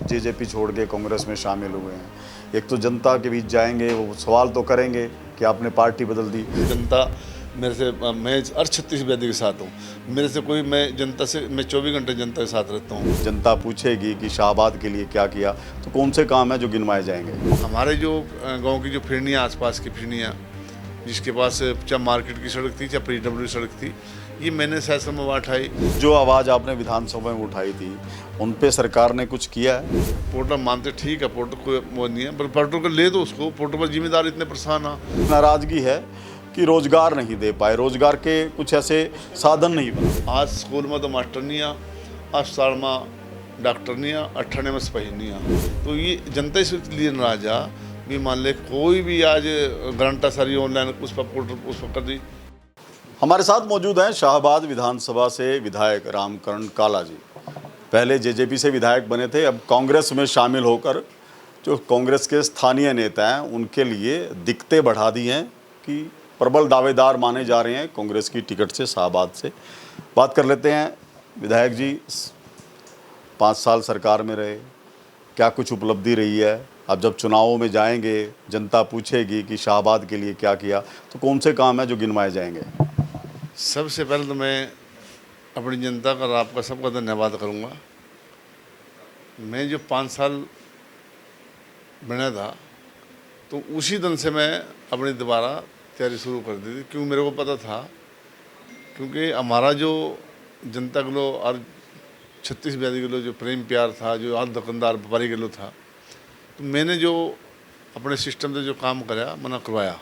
JJP छोड़ के कांग्रेस में शामिल हुए हैं। एक तो जनता के बीच जाएंगे, वो सवाल तो करेंगे कि आपने पार्टी बदल दी। जनता मेरे से, मैं हर 36 व्याधि के साथ हूँ। मेरे से कोई, मैं जनता से, मैं 24 घंटे जनता के साथ रहता हूँ। जनता पूछेगी कि शाहबाद के लिए क्या किया, तो कौन से काम है जो गिनवाए जाएंगे। हमारे जो गांव की जो फिरनियाँ, आसपास की फिरनियाँ, जिसके पास चाहे मार्केट की सड़क थी चाहे PWD सड़क थी, ये मैंने शासन में उठाई। जो आवाज़ आपने विधानसभा में उठाई थी, उन पे सरकार ने कुछ किया है? पोर्टल मानते ठीक है, पोर्टल कोई वो नहीं है, पर पोर्टल को ले दो उसको। पोर्टल पर जिम्मेदार इतने परेशान आ। नाराज़गी है कि रोजगार नहीं दे पाए, रोजगार के कुछ ऐसे साधन नहीं बने। आज स्कूल में तो मास्टर नहीं आ, अस्पताल में डॉक्टर नहीं आ, 98 में सिपाही नहीं आ। तो ये जनता इसलिए नाराज आ भी, मान ले कोई भी आज गारंटा सारी ऑनलाइन उस पर पोर्टल उस पर कर दी। हमारे साथ मौजूद हैं शाहबाद विधानसभा से विधायक रामकरण काला जी। पहले जेजेपी से विधायक बने थे, अब कांग्रेस में शामिल होकर जो कांग्रेस के स्थानीय नेता हैं उनके लिए दिक्कतें बढ़ा दी हैं कि प्रबल दावेदार माने जा रहे हैं कांग्रेस की टिकट से शाहबाद से। बात कर लेते हैं विधायक जी, 5 साल सरकार में रहे, क्या कुछ उपलब्धि रही है? अब जब चुनावों में जाएंगे, जनता पूछेगी कि शाहबाद के लिए क्या किया, तो कौन से काम है जो गिनवाए जाएंगे? सबसे पहले तो मैं अपनी जनता का और आपका सबका धन्यवाद करूँगा। मैं जो 5 साल बना था, तो उसी दिन से मैं अपनी दोबारा तैयारी शुरू कर दी थी, क्योंकि मेरे को पता था, क्योंकि हमारा जो जनता के लो और 36 बयालीस किलो जो प्रेम प्यार था, जो हर दुकानदार व्यापारी किलो था, तो मैंने जो अपने सिस्टम से जो काम कराया, मैंने करवाया।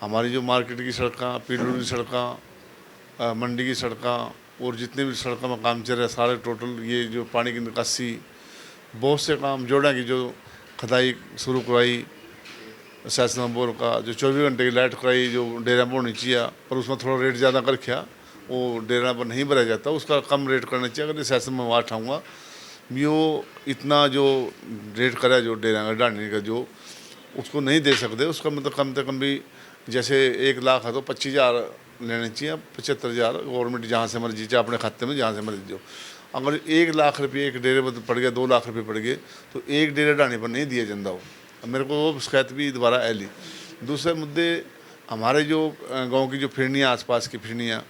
हमारी जो मार्केट की सड़कें, PWD सड़कें, मंडी की सड़कें और जितने भी सड़कों में काम चल रहा है सारे टोटल, ये जो पानी की निकासी, बहुत से काम, जोड़ा की जो खदाई शुरू करवाई, शासन बोर का जो 24 घंटे की लाइट कराई, जो डेरा पर होनी चाहिए, पर उसमें थोड़ा रेट ज़्यादा कर रखा, वो डेरा पर नहीं भरा जाता, उसका कम रेट करना चाहिए। अगर शासन में वहाँ उठाऊँगा यो इतना जो रेट करा जो डेरा का डालने का, जो उसको नहीं दे सकते, उसका मतलब कम से कम भी जैसे 1 लाख है तो 25,000 लेने चाहिए, 75,000 गवर्नमेंट जहाँ से मर्जी, चाहे अपने खाते में जहाँ से मर्जी दो। अगर 1 लाख रुपये एक डेरे पर पड़ गया, 2 लाख रुपये पड़ गए, तो एक डेरे डालने पर नहीं दिया जाता हो। मेरे को वो शिकायत भी दोबारा आई। दूसरे मुद्दे, हमारे जो गांव की जो फिरनियाँ, आसपास की फिरनियाँ,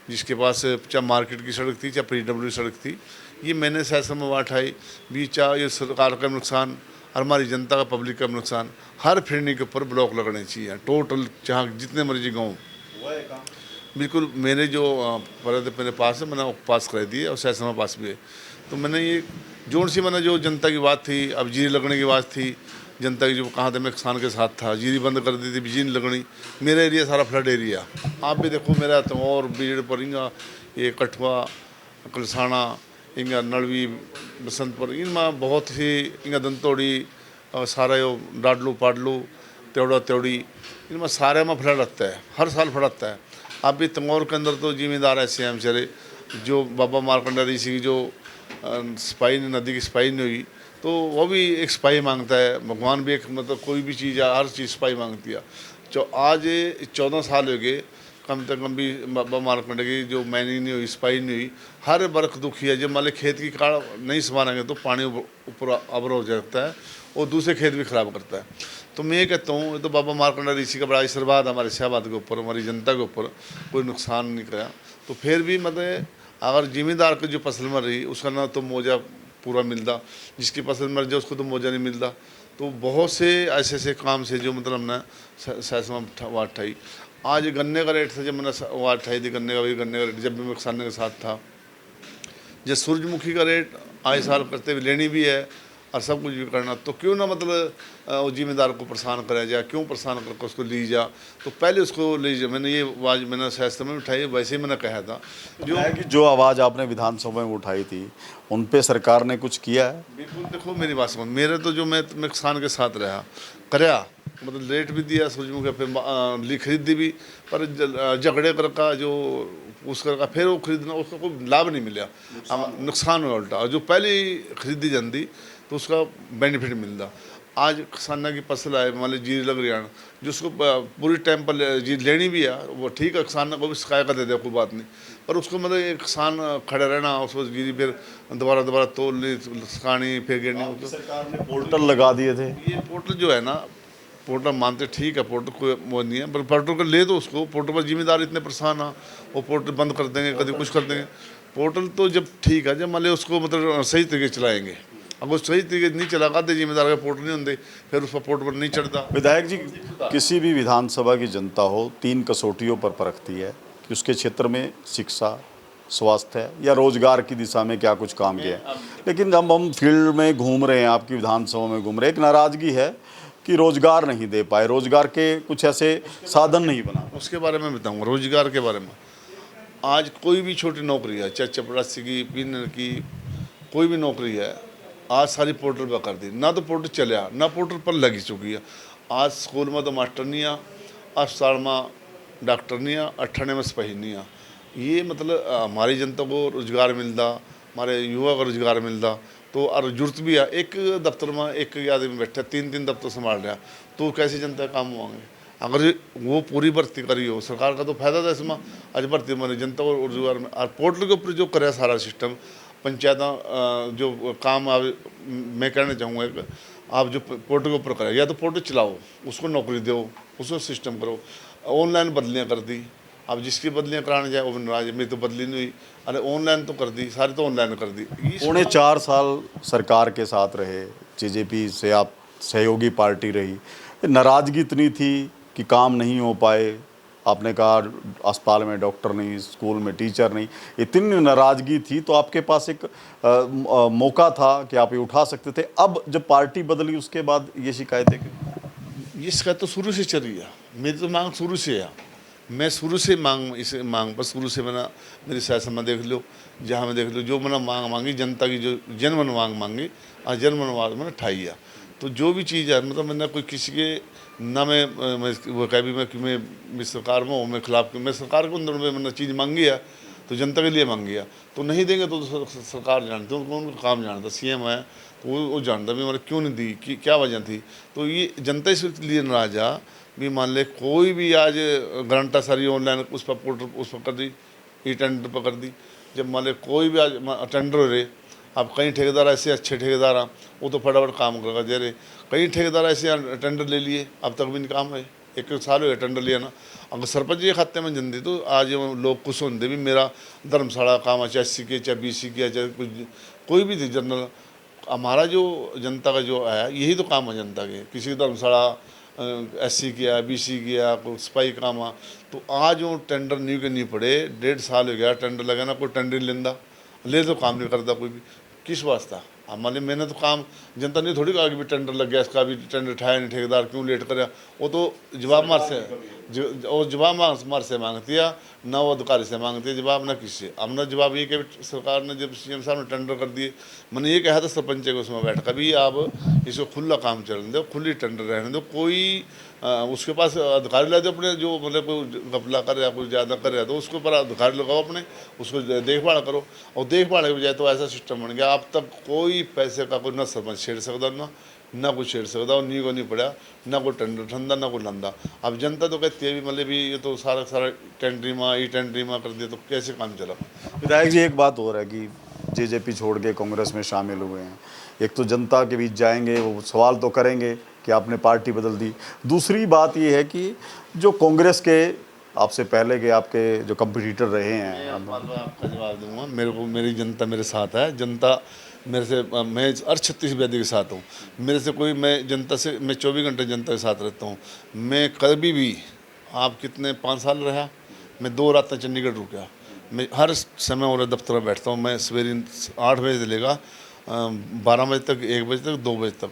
जिसके पास चाहे मार्केट की सड़क थी चाहे PWD सड़क थी, ये मैंने शासन में उठाई भी। चाहे ये सरकार का नुकसान और हमारी जनता का, पब्लिक का नुकसान, हर फिरनी के ऊपर ब्लॉक लगने चाहिए टोटल, चाहे जितने मर्जी गाँव। बिल्कुल मेरे जो परत मेरे पास है, मैंने पास करा दिए और शासन में पास भी है। तो मैंने ये जोड़ सी, मैंने जो जनता की बात थी, अब जीरी लगने की बात थी, जनता की जो कहाँ थे, मैं किसान के साथ था, जीरी बंद कर दी थी, बिजली नहीं लगनी। मेरा एरिया सारा फ्लड एरिया, आप भी देखो मेरा तो, और बीड़ पर इंगा ये कठुआ, कलसाना, इंगा नलवी, बसंतपुर, इनमें बहुत ही इंगा दंतोड़ी और सारा यो डाडलू पाडलू त्योड़ा त्योड़ी, इनमें सारे में फ्लड आता है, हर साल फ्लड आता है। अब भी तंगौर के अंदर तो जिम्मेदार ऐसे हैं बेचारे, जो बाबा मारकंडा ऋषि की जो सफाई नदी की सफाई नहीं हुई, तो वो भी एक सफाई मांगता है। भगवान भी एक, मतलब कोई भी चीज़ है, हर चीज़ सफाई मांगती है। जो आज 14 साल हो गए कम से कम भी बाबा मारकंडा की जो मैनी नहीं हुई, सफाई नहीं हुई, हर वर्ग दुखी है। जब मान ली खेत की काड़ नहीं संभालेंगे तो पानी ऊपर अबर हो जाता है और दूसरे खेत भी खराब करता है। तो मैं ये कहता हूँ, तो बाबा मारकंडा ऋषि का बड़ा आशीर्वाद हमारे शाहबाद के ऊपर, हमारी जनता के ऊपर, कोई नुकसान नहीं कराया। तो फिर भी मतलब अगर जिम्मेदार की जो फसल मर रही, उसका ना तो मुआवजा पूरा मिलता, जिसकी फसल मर जाए उसको तो मुआवजा नहीं मिलता। तो बहुत से ऐसे ऐसे काम से जो मतलब हमने शासन में उठाई। आज गन्ने का रेट था, जब मैंने वो उठाई थी गन्ने का, भी गन्ने का रेट जब भी मैं किसान के साथ था, जब सूरजमुखी का रेट आए साल करते हुए लेनी भी है और सब कुछ भी करना, तो क्यों ना मतलब वो जिम्मेदार को परेशान कराया जाए, क्यों परेशान करके उसको ली जा। तो पहले उसको ली जाए। मैंने ये आवाज़ मैंने शायद में उठाई, वैसे ही मैंने कहा था जो है कि जो आवाज़ आपने विधानसभा में उठाई थी, उन पे सरकार ने कुछ किया है? बिल्कुल, देखो मेरी बात सुनो, मेरे तो जो मैं किसान के साथ रहा कराया, मतलब रेट भी दिया सूरजमुखी पे, खरीदी भी, पर झगड़े कर का जो उस कर का फिर वो खरीदना, उसका कोई लाभ नहीं मिला, नुकसान हुआ उल्टा। और जो पहले खरीदी जाती तो उसका बेनिफिट मिलता। आज किसाना की फसल आए, मान ली जीरी लग रही है, जिसको पूरी टाइम पर जीरी लेनी भी है वो ठीक है, किसान को भी शिकायत कर देते, कोई बात नहीं, पर उसको मतलब एक किसान खड़े रहना, उसको जीरी फिर दोबारा दोबारा तोड़नी, सुखानी, फिर गिरनी। सरकार ने पोर्टल लगा दिए थे। ये पोर्टल जो है ना, पोर्टल मानते ठीक है, पोर्टल कोई वो नहीं है, पर पोर्टल को ले दो उसको, पोर्टल पर जिम्मेदार इतने परेशान है, वो पोर्टल बंद कर देंगे, कभी कुछ कर देंगे। पोर्टल तो जब ठीक है, जब मान लो उसको मतलब सही तरीके से चलाएंगे, अगर सही तरीके से नहीं चला दे जिम्मेदार का पोर्टल नहीं होंगे, फिर उस पर पोर्टल पर नहीं चढ़ता। विधायक जी, किसी भी विधानसभा की जनता हो 3 कसौटियों पर परखती है कि उसके क्षेत्र में शिक्षा, स्वास्थ्य या रोजगार की दिशा में क्या कुछ काम किया है। लेकिन जब हम फील्ड में घूम रहे हैं, आपकी विधानसभा में घूम रहे हैं, एक नाराजगी है कि रोजगार नहीं दे पाए, रोजगार के कुछ ऐसे साधन नहीं बना। उसके बारे में बताऊंगा, रोजगार के बारे में। आज कोई भी छोटी नौकरी है, चाहे चपरासी की, पीनर की, कोई भी नौकरी है, आज सारी पोर्टल पर कर दी, ना तो पोर्टल चलिया, ना पोर्टल पर लगी चुकी है। आज स्कूल में तो मास्टर नहीं आ, अस्पताल में डॉक्टर नहीं आ, अट्ठाने में सिपाही नहीं आ। ये मतलब हमारी जनता को रोजगार मिलता, हमारे युवा को रोजगार मिलता, तो और जरूरत भी है। एक दफ्तर में एक आदमी बैठा, 3 दफ्तर संभाल रहा, तो कैसी जनता काम होंगे। अगर वो पूरी भर्ती करी हो, सरकार का तो फायदा था इसमें, आज भर्ती में जनता को रोजगार में। और पोर्टल के ऊपर जो करे सारा सिस्टम, पंचायत जो काम आप, मैं कहना चाहूँगा, आप जो पोर्टल के ऊपर करें, या तो पोर्टल चलाओ, उसको नौकरी दो, उसको सिस्टम करो। ऑनलाइन बदलियाँ कर दी, अब जिसकी बदलियाँ कराने जाए वो नाराज, मेरी तो बदली नहीं हुई, अरे ऑनलाइन तो कर दी, सारी तो ऑनलाइन कर दी। पौने 4 साल सरकार के साथ रहे, जेजेपी से आप सहयोगी पार्टी रही, नाराजगी इतनी थी कि काम नहीं हो पाए, आपने कहा अस्पताल में डॉक्टर नहीं, स्कूल में टीचर नहीं, इतनी नाराजगी थी, तो आपके पास एक मौका था कि आप ये उठा सकते थे। अब जब पार्टी बदली उसके बाद ये शिकायतें क्यों? ये शिकायत तो शुरू से चल रही है, मेरी तो मांग शुरू से है, मैं शुरू से इस मांग पर शुरू से मैंने, मेरी सियासत में देख लो, जहाँ में देख लो, जो मैंने मांग मांगी, जनता की जो जनमन मांग मांगी, और जनमन मांग मैंने ठाई है। तो जो भी चीज़ है, मतलब मैंने कोई किसी के ना मैं वो कह भी मैं सरकार में हूँ, मैं खिलाफ, मैं सरकार के अंदर में मैंने चीज़ मांगी है, तो जनता के लिए मांगी है, तो नहीं देंगे तो सरकार जानती है, उनका काम जानता, सीएम है तो वो जानता भी, मतलब क्यों नहीं दी, कि क्या वजह थी। तो ये जनता इसलिए नाराज आ भी, मान ले कोई भी आज गारंटा सारी ऑनलाइन उस पर पोर्टल उस पर कर दी, ई टेंडर पर कर दी। जब मान ले कोई भी आज टेंडर हो रहे, अब कई ठेकेदार ऐसे अच्छे ठेकेदार हैं, वो तो फटाफट काम कर दे रहे, कई ठेकेदार ऐसे टेंडर ले लिए, अब तक भी नहीं काम है, 1 साल हो गया टेंडर लिया ना। अगर सरपंच ये खाते में जन दी, तो आज लोग खुश होंगे भी, मेरा धर्मशाला काम है, चाहे SC के, चाहे BC के, चाहे कोई भी थी जनरल, हमारा जो जनता का जो है, यही तो काम है जनता के। किसी का धर्मशाला SC किया, BC किया, कोई सिपाही काम है, तो आज वो टेंडर नहीं के नहीं पड़े, 1.5 साल हो गया टेंडर लगा ना, कोई टेंडर लेंदा ले, तो काम नहीं करता कोई भी, किस वास्ता। हमारे मैंने तो काम, जनता ने थोड़ी कहा कि भी टेंडर लग गया, इसका भी टेंडर उठाया नहीं, ठेकेदार क्यों लेट कर, वो तो जवाब मार से, और जवाब मार से मांगती है ना, वो अधिकारी से मांगती है जवाब, ना किसी। हमने जवाब ये कि सरकार ने जब CM साहब ने टेंडर कर दिए, मैंने ये कहा था सरपंच को उसमें बैठ कर भी, आप इसको खुला काम चलने दो, खुली टेंडर रहने दो, कोई उसके पास अधिकारी ला दो अपने, जो मतलब कोई घपला कर रहा है, कोई ज़्यादा कर रहा है, तो उसके ऊपर अधिकारी लगाओ अपने, उसको देखभाल करो। और देखभाल के बजाय तो ऐसा सिस्टम बन गया, अब तक कोई पैसे का कोई ना सरपंच छेड़ सकता, ना कुछ छेड़ सकता, और नी को नहीं पड़ा, ना कोई टेंडर ठंडा, ना कोई लंदा। अब जनता तो कहती है भी, मतलब भी ये तो सारा टेंडरी में, ई टेंडरी में कर दिया, तो कैसे काम चला। विधायक जी, एक बात और है कि जेजेपी छोड़ के कांग्रेस में शामिल हुए हैं, एक तो जनता के बीच जाएंगे, वो सवाल तो करेंगे कि आपने पार्टी बदल दी। दूसरी बात ये है कि जो कांग्रेस के आपसे पहले के आपके जो कंपटीटर रहे हैं, आपका जवाब दूंगा, मेरे को मेरी जनता मेरे साथ है, जनता मेरे से, मैं हर 36 व्याधि के साथ हूँ, मेरे से कोई, मैं जनता से, मैं 24 घंटे जनता के साथ रहता हूँ। मैं कभी भी, आप कितने 5 साल रहा, मैं 2 रात तक चंडीगढ़ रुका, मैं हर समय और दफ्तर में बैठता हूँ। मैं सवेरे 8 बजे से लेकर 12 बजे तक, 1 बजे तक, 2 बजे तक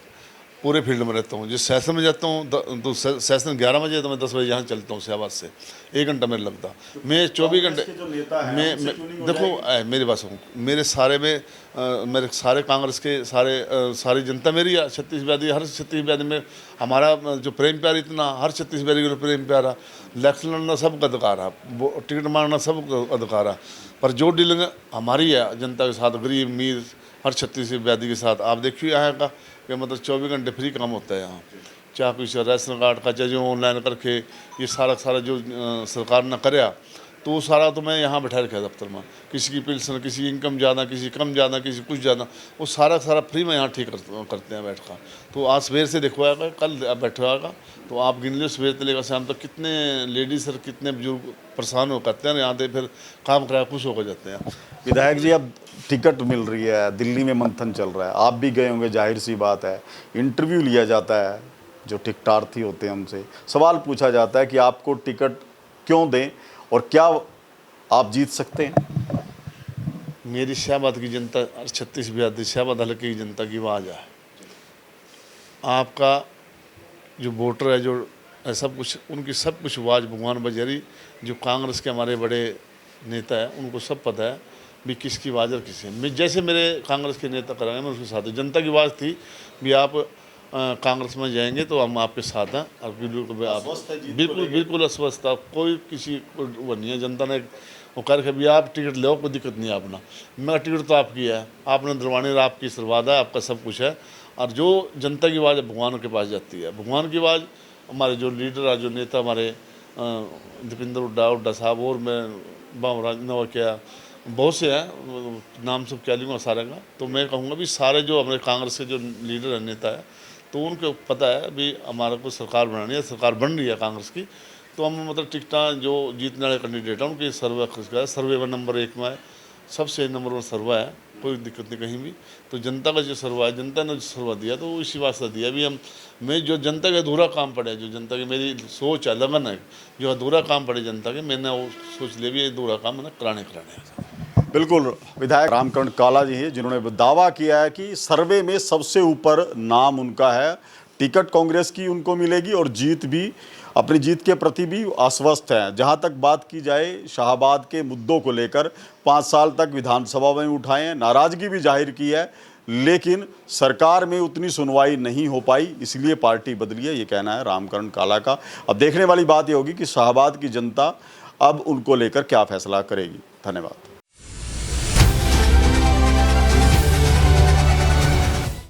पूरे फील्ड में रहता हूँ। जिस सेशन में जाता हूँ तो सेशन 11 बजे, तो मैं 10 बजे यहाँ चलता हूँ शहबाज से, 1 घंटा मेरे लगता। मैं 24 घंटे, मैं देखो मेरी बात सुनो, मेरे सारे में मेरे सारे कांग्रेस के सारी जनता मेरी है, 36 व्याधि, हर 36 व्याधि में हमारा जो प्रेम प्यार इतना, हर 36 व्याधि को प्रेम प्यार है। इलेक्शन लड़ना सबका अधिकार है, टिकट मांगना सबका अधिकार है, पर जो डीलिंग हमारी है जनता के साथ, गरीब अमीर हर छत्तीस व्याधि के साथ। आप देखिए यहाँ का कि मतलब 24 घंटे फ्री काम होता है यहाँ, चाहे कुछ राशन कार्ड का, चाहे जो ऑनलाइन करके ये सारा जो सरकार ने कराया, तो वो सारा तो मैं यहाँ बैठा रखा दफ्तर में। किसी की पेंशन, किसी की इनकम ज़्यादा, किसी कम ज़्यादा, किसी कुछ ज़्यादा, वो सारा फ्री में यहाँ ठीक करते हैं बैठ का। तो आज सवेर से देखवाएगा, कल बैठवाएगा, तो आप गिन लो सवेर से लेकर शाम तक कितने लेडीज़ और कितने बुजुर्ग परेशान हो करते हैं, यहाँ से फिर काम कराया खुश होकर जाते हैं। विधायक जी, अब टिकट मिल रही है, दिल्ली में मंथन चल रहा है, आप भी गए होंगे, जाहिर सी बात है, इंटरव्यू लिया जाता है, जो टिकटार्थी होते हैं उनसे सवाल पूछा जाता है कि आपको टिकट क्यों दें और क्या आप जीत सकते हैं। मेरी शाहबाद की जनता और 36 बिहार शाहबाद हल्के की जनता की आवाज़ है। आपका जो वोटर है, जो सब कुछ उनकी सब कुछ आवाज़ भगवान बजारी, जो कांग्रेस के हमारे बड़े नेता है, उनको सब पता है भी किसकी आवाज़ और किसी मैं जैसे मेरे कांग्रेस के नेता कराएंगे मैं उसके साथ हूँ। जनता की आवाज़ थी भी आप कांग्रेस में जाएंगे तो हम आपके साथ हैं, और बिल्कुल अस्वस्थ था, कोई किसी को वो नहीं है। जनता ने वो कर के भी आप टिकट लो, कोई दिक्कत नहीं है अपना, मेरा टिकट तो आपकी है, आपने दिलवानी, आपकी आशीर्वाद है, आपका सब कुछ है। और जो जनता की आवाज़ भगवान के पास जाती है, भगवान की आवाज़ हमारे जो लीडर है, जो नेता हमारे दीपेंद्र हुड्डा साहब, और मैं बाबूराज नवा क्या बहुत से हैं, नाम सब क्या लूँगा सारे का। तो मैं कहूँगा भी सारे जो हमारे कांग्रेस के जो लीडर है, नेता है, तो उनको पता है भी हमारे को सरकार बनानी है, सरकार बन रही है कांग्रेस की। तो हम मतलब टिकटा जो जीतने वाले कैंडिडेट हैं उनकी सर्वे में नंबर 1 में है, सबसे नंबर 1 सर्वा है, कोई दिक्कत नहीं कहीं भी। तो जनता का जो सर्वा है, जनता ने जो सर्वा दिया तो वो इसी वास्ते दिया भी मैं जो जनता का अधूरा काम पड़े, जो जनता की मेरी सोच है, लगन है, जो अधूरा काम पड़े जनता के, मैंने वो सोच लिया भी अधूरा काम मैंने कराने है। बिल्कुल, विधायक रामकरण काला जी हैं जिन्होंने दावा किया है कि सर्वे में सबसे ऊपर नाम उनका है, टिकट कांग्रेस की उनको मिलेगी और जीत भी, अपनी जीत के प्रति भी आश्वस्त हैं। जहां तक बात की जाए शाहबाद के मुद्दों को लेकर, 5 साल तक विधानसभा में उठाए हैं, नाराजगी भी जाहिर की है, लेकिन सरकार में उतनी सुनवाई नहीं हो पाई, इसलिए पार्टी बदली है, ये कहना है रामकरण काला का। अब देखने वाली बात ये होगी कि शाहबाद की जनता अब उनको लेकर क्या फैसला करेगी। धन्यवाद।